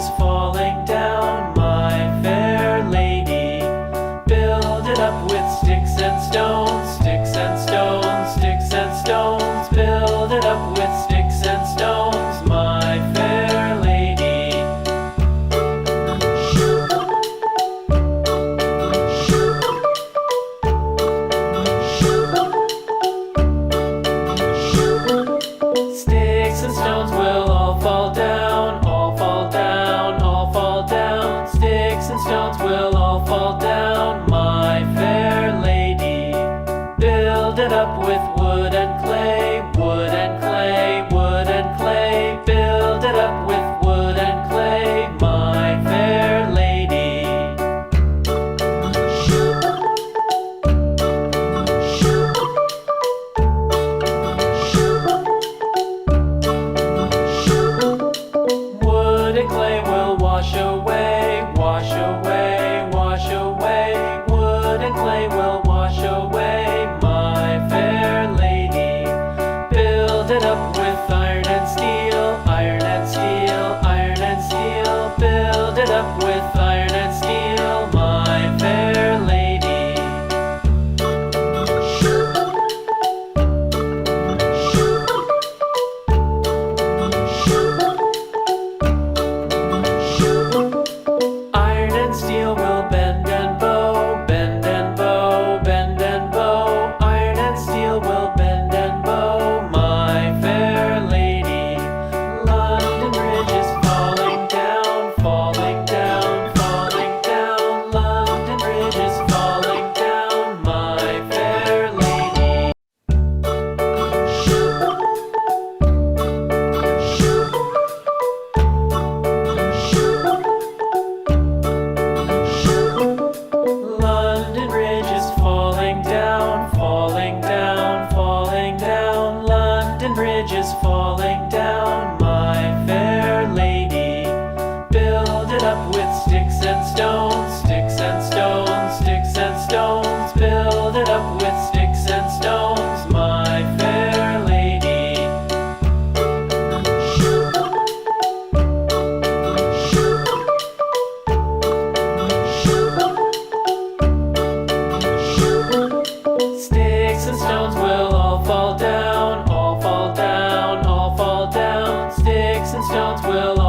bridges falling down, my fair lady. Build it up with sticks and stones, sticks and stones, sticks and stones. Build it up with sticks and stones, my fair lady. Sticks and stones will all fall down, all fall down, all fall down. Sticks and stones will all fall down, my fair lady. Build it up with wood and clay, wood and clay, wood and clay. Build it up with wood and clay, my fair lady. Wood and clay will wash away, wash away, wash away. Wood and clay will wash away, my fair lady. Build it up with iron and steel, iron and steel, iron and steel. Build it up with iron and steel, my fair lady. Iron and steel will bend and bow, bend and bow, bend and bow. Iron and steel will bend and bow, my fair lady. London Bridge is falling down, falling down, falling down. London Bridge is falling down, my fair lady. London Bridge is falling down, falling down, falling down. London Bridge is falling down, my fair lady. Build it up with sticks and stones, sticks and stones, sticks and stones. Build it up with sticks and stones, my fair lady. Sticks and stones will all fall down, all fall down, all fall down. Sticks and stones will